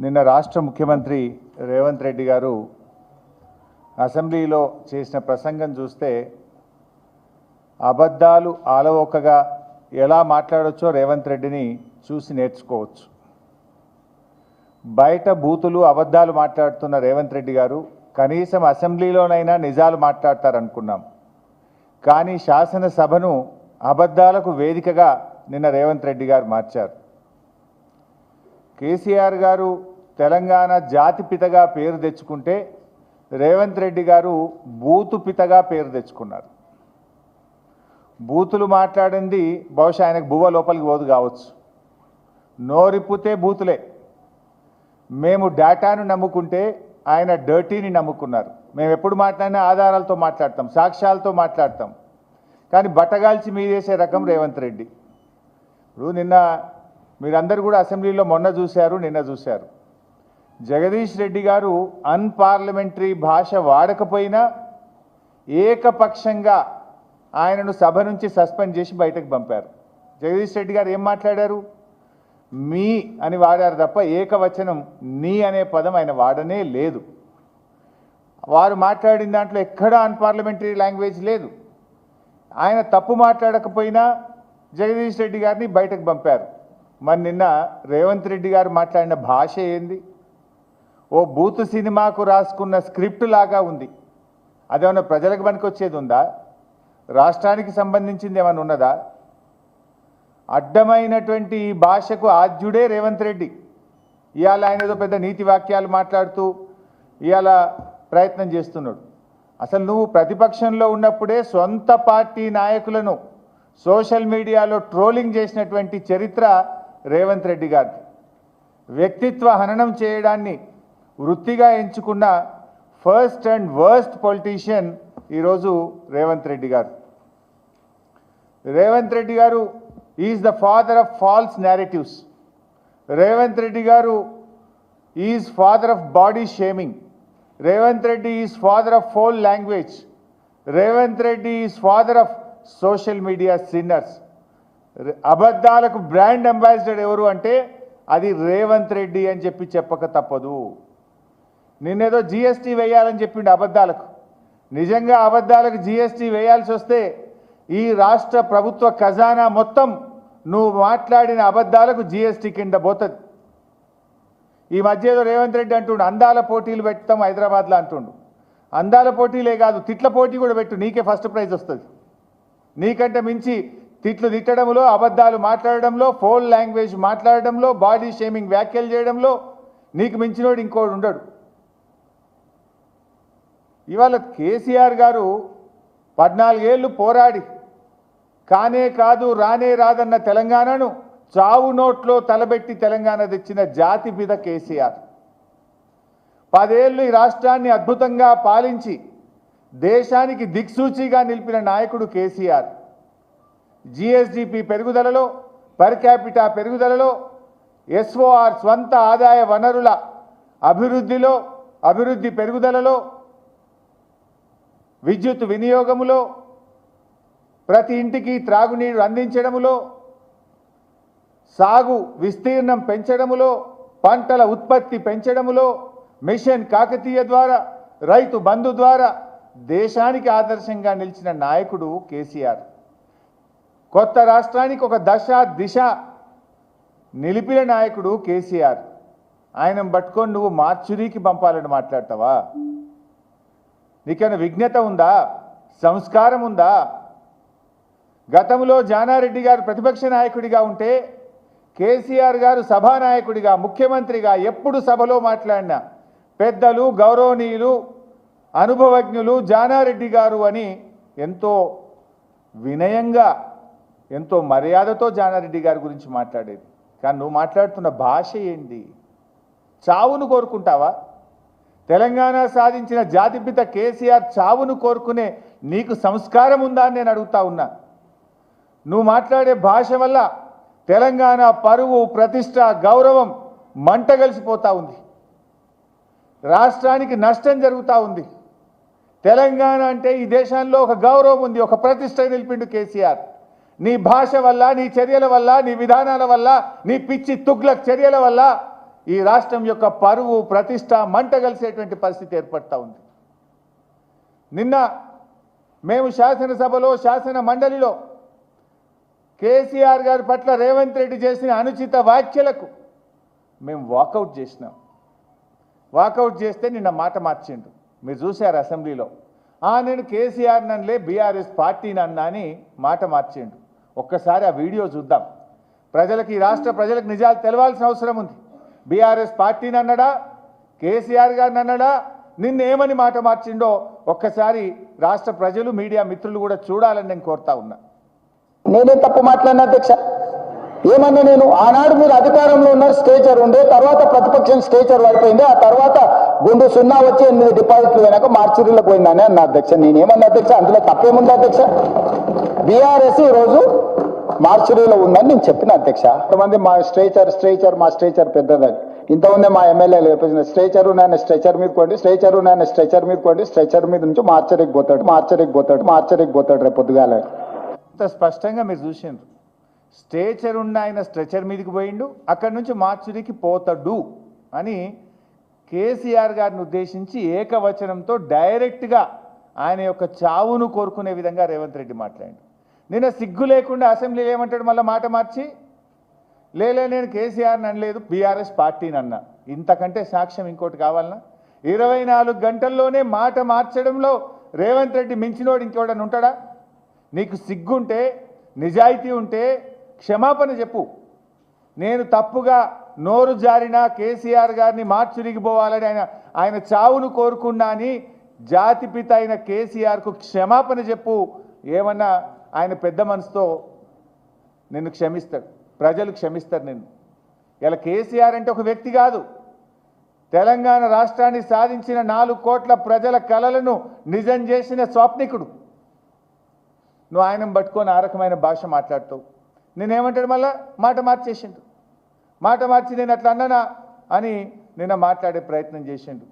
నిన్న రాష్ట్ర ముఖ్యమంత్రి రేవంత్ రెడ్డి గారు అసెంబ్లీలో చేసిన ప్రసంగం చూస్తే అబద్ధాలు ఆలవోకగా ఎలా మాట్లాడొచ్చో రేవంత్ రెడ్డిని చూసి నేర్చుకోవచ్చు. బయట బూతులు అబద్ధాలు మాట్లాడుతున్న రేవంత్ రెడ్డి గారు కనీసం అసెంబ్లీలోనైనా నిజాలు మాట్లాడతారనుకున్నాం. కానీ శాసనసభను అబద్ధాలకు వేదికగా నిన్న రేవంత్ రెడ్డి గారు మార్చారు. కేసీఆర్ గారు తెలంగాణ జాతిపితగా పేరు తెచ్చుకుంటే రేవంత్ రెడ్డి గారు బూతు పితగా పేరు తెచ్చుకున్నారు. బూతులు మాట్లాడింది బహుశా ఆయనకు బువ్వ లోపలికి పోదు కావచ్చు. నోరిప్పితే బూతులే. మేము డేటాను నమ్ముకుంటే ఆయన డర్టీని నమ్ముకున్నారు. మేము ఎప్పుడు మాట్లాడినా ఆధారాలతో మాట్లాడతాం, సాక్ష్యాలతో మాట్లాడతాం. కానీ బట్టగాల్చి మీదేసే రకం రేవంత్ రెడ్డి. ఇప్పుడు నిన్న మీరందరూ కూడా అసెంబ్లీలో మొన్న చూశారు, నిన్న చూశారు. జగదీష్ రెడ్డి గారు అన్పార్లమెంటరీ భాష వాడకపోయినా ఏకపక్షంగా ఆయనను సభ నుంచి సస్పెండ్ చేసి బయటకు పంపారు. జగదీష్ రెడ్డి గారు ఏం మాట్లాడారు? మీ అని వాడారు తప్ప ఏకవచనం నీ అనే పదం ఆయన వాడనే లేదు. వారు మాట్లాడిన దాంట్లో ఎక్కడా అన్పార్లమెంటరీ లాంగ్వేజ్ లేదు. ఆయన తప్పు మాట్లాడకపోయినా జగదీష్ రెడ్డి గారిని బయటకు పంపారు. మరి నిన్న రేవంత్ రెడ్డి గారు మాట్లాడిన భాష ఏంది? ఓ బూతు సినిమాకు రాసుకున్న స్క్రిప్ట్ లాగా ఉంది. అదేమన్నా ప్రజలకు పనికొచ్చేది ఉందా? రాష్ట్రానికి సంబంధించింది ఏమైనా ఉన్నదా? అడ్డమైనటువంటి ఈ భాషకు ఆద్యుడే రేవంత్ రెడ్డి. ఇవాళ ఆయన ఏదో పెద్ద నీతి వాక్యాలు మాట్లాడుతూ ఇవాళ ప్రయత్నం చేస్తున్నాడు. అసలు నువ్వు ప్రతిపక్షంలో ఉన్నప్పుడే సొంత పార్టీ నాయకులను సోషల్ మీడియాలో ట్రోలింగ్ చేసినటువంటి చరిత్ర రేవంత్ రెడ్డి గారిది. వ్యక్తిత్వ హననం చేయడాన్ని వృత్తిగా ఎంచుకున్న ఫస్ట్ అండ్ వర్స్ట్ పొలిటీషియన్ ఈరోజు రేవంత్ రెడ్డి గారు. రేవంత్ రెడ్డి గారు is the father of false narratives. Revanth Reddy గారు is father of body shaming. Revanth Reddy is father of foul language. Revanth Reddy is father of social media sinners. అబద్ధాలకు బ్రాండ్ అంబాసిడర్ ఎవరు అంటే అది రేవంత్ రెడ్డి అని చెప్పక తప్పదు. నిన్నేదో జిఎస్టీ వేయాలని చెప్పిండు అబద్ధాలకు. నిజంగా అబద్ధాలకు జిఎస్టీ వేయాల్సి వస్తే ఈ రాష్ట్ర ప్రభుత్వ ఖజానా మొత్తం నువ్వు మాట్లాడిన అబద్ధాలకు జిఎస్టీ కింద పోతుంది. ఈ మధ్య ఏదో రేవంత్ రెడ్డి అంటుండు అందాల పోటీలు పెడతాం హైదరాబాద్లో అంటుండు. అందాల పోటీలే కాదు, తిట్ల పోటీ కూడా పెట్టు, నీకే ఫస్ట్ ప్రైజ్ వస్తుంది. నీకంటే మించి తిట్లు తిట్టడంలో, అబద్ధాలు మాట్లాడడంలో, ఫౌల్ లాంగ్వేజ్ మాట్లాడడంలో, బాడీ షేమింగ్ వ్యాఖ్యలు చేయడంలో నీకు మించినోడు ఇంకోడు ఉండడు. ఇవాళ కేసీఆర్ గారు 14 ఏళ్ళు పోరాడి కానే కాదు రానే రాదన్న తెలంగాణను చావు నోట్లో తలబెట్టి తెలంగాణ తెచ్చిన జాతిపిత కేసీఆర్. 10 ఏళ్ళు ఈ రాష్ట్రాన్ని అద్భుతంగా పాలించి దేశానికి దిక్సూచిగా నిలిపిన నాయకుడు కేసీఆర్. జిఎస్డిపి పెరుగుదలలో, పర్ క్యాపిటా పెరుగుదలలో, ఎస్ఓఆర్ స్వంత ఆదాయ వనరుల అభివృద్ధి పెరుగుదలలో, విద్యుత్ వినియోగములో, ప్రతి ఇంటికి త్రాగునీరు అందించడములో, సాగు విస్తీర్ణం పెంచడములో, పంటల ఉత్పత్తి పెంచడములో, మిషన్ కాకతీయ ద్వారా, రైతు బంధు ద్వారా దేశానికి ఆదర్శంగా నిలిచిన నాయకుడు కేసీఆర్. కొత్త రాష్ట్రానికి ఒక దిశ నిలిపిన నాయకుడు కేసీఆర్. ఆయనను పట్టుకొని నువ్వు మార్చురీకి పంపాలని మాట్లాడతావా? నీకేమైనా విజ్ఞత ఉందా? సంస్కారం ఉందా? గతంలో జానారెడ్డి గారు ప్రతిపక్ష నాయకుడిగా ఉంటే కేసీఆర్ గారు సభానాయకుడిగా, ముఖ్యమంత్రిగా ఎప్పుడు సభలో మాట్లాడినా పెద్దలు, గౌరవనీయులు, అనుభవజ్ఞులు జానారెడ్డి గారు అని ఎంతో వినయంగా, ఎంతో మర్యాదతో జానారెడ్డి గారి గురించి మాట్లాడేది. కానీ నువ్వు మాట్లాడుతున్న భాష ఏంటి? చావును కోరుకుంటావా? తెలంగాణ సాధించిన జాతిపిత కేసీఆర్ చావును కోరుకునే నీకు సంస్కారం ఉందా అని నేను అడుగుతా ఉన్నా. నువ్వు మాట్లాడే భాష వల్ల తెలంగాణ పరువు, ప్రతిష్ట, గౌరవం మంటగలిసిపోతూ ఉంది. రాష్ట్రానికి నష్టం జరుగుతూ ఉంది. తెలంగాణ అంటే ఈ దేశంలో ఒక గౌరవం ఉంది, ఒక ప్రతిష్ట నిలిపిండు కేసీఆర్. నీ భాష వల్ల, నీ చర్యల వల్ల, నీ విధానాల వల్ల, నీ పిచ్చి తుగ్లక్ చర్యల వల్ల ఈ రాష్ట్రం యొక్క పరువు ప్రతిష్ట మంటగలిసేటువంటి పరిస్థితి ఏర్పడతా ఉంది. నిన్న మేము శాసనసభలో శాసన మండలిలో కేసీఆర్ గారి పట్ల రేవంత్ రెడ్డి చేసిన అనుచిత వ్యాఖ్యలకు మేము వాకౌట్ చేసినాం. వాకౌట్ చేస్తే నిన్న మాట మార్చిండు. మీరు చూశారు అసెంబ్లీలో, నేను కేసీఆర్ నన్లే బీఆర్ఎస్ పార్టీని అన్నా అని మాట మార్చిండు. ఒక్కసారి ఆ వీడియో చూద్దాం. ప్రజలకు, ఈ రాష్ట్ర ప్రజలకు నిజాలు తెలవాల్సిన అవసరం ఉంది. బీఆర్ఎస్ పార్టీని అన్నాడా, కేసీఆర్ గారిని అన్నాడా, నిన్నేమని మాట మార్చిండో ఒక్కసారి రాష్ట్ర ప్రజలు, మీడియా మిత్రులు కూడా చూడాలని నేను కోరుతా ఉన్నా. నేనే తప్పు మాట్లాడిన అధ్యక్ష. ఏమన్నా నేను ఆనాడు మీరు అధికారంలో ఉన్నారు, స్టేచర్ ఉండే, తర్వాత ప్రతిపక్షం స్టేచర్ పడిపోయింది, ఆ తర్వాత గుండు 0 వచ్చి 8 డిపాజిట్లు పోయినాక మార్చిరీలో పోయిందని అన్న అధ్యక్ష. నేనేమన్నా అధ్యక్ష, అందులో తప్పేముంది అధ్యక్ష? బీఆర్ఎస్ ఈరోజు మార్చిరీలో ఉందని నేను చెప్పిన అధ్యక్ష. కొంతమంది మా స్ట్రేచర్ పెద్దదని, ఇంతమంది మా ఎమ్మెల్యేలు చెప్పేసిన స్ట్రేచరు నాయన స్ట్రెచర్ మీద కొండి, స్ట్రెచర్ మీద కొండి, స్ట్రెచర్ మీద నుంచి మార్చరికి పోతాడు రేపు పొద్దుగాల. ఇంత స్పష్టంగా మీరు చూసిండ్రు. స్ట్రేచర్ ఉన్న ఆయన స్ట్రెచర్ మీదకి పోయిండు, అక్కడి నుంచి మార్చురికి పోతాడు అని కేసీఆర్ గారిని ఉద్దేశించి ఏకవచనంతో డైరెక్ట్గా ఆయన యొక్క చావును కోరుకునే విధంగా రేవంత్ రెడ్డి మాట్లాడాడు. నిన్న సిగ్గు లేకుండా అసెంబ్లీలో ఏమంటాడు, మళ్ళీ మాట మార్చి, లేలే నేను కేసీఆర్ని అనలేదు, బీఆర్ఎస్ పార్టీని అన్నా. ఇంతకంటే సాక్ష్యం ఇంకోటి కావాలన్నా? 24 గంటల్లోనే మాట మార్చడంలో రేవంత్ రెడ్డి మించినోడు ఇంకోడని ఉంటాడా? నీకు సిగ్గుంటే, నిజాయితీ ఉంటే క్షమాపణ చెప్పు. నేను తప్పుగా నోరు జారినా కేసీఆర్ గారిని మార్చురిగిపోవాలని ఆయన చావును కోరుకున్నా అని జాతిపిత అయిన కేసీఆర్కు క్షమాపణ చెప్పు. ఏమన్నా ఆయన పెద్ద మనసుతో నిన్ను క్షమిస్తాడు, ప్రజలు క్షమిస్తారు నిన్ను. ఇలా కేసీఆర్ అంటే ఒక వ్యక్తి కాదు, తెలంగాణ రాష్ట్రాన్ని సాధించిన 4 కోట్ల ప్రజల కలలను నిజం చేసిన స్వాప్నికుడు. నువ్వు ఆయన పట్టుకొని ఆ రకమైన భాష మాట్లాడుతావు. నేనేమంటాడు, మళ్ళా మాట మార్చేసిండు. మాట మార్చి నేను అట్లా అన్నానా అని నిన్న మాట్లాడే ప్రయత్నం చేసిండు.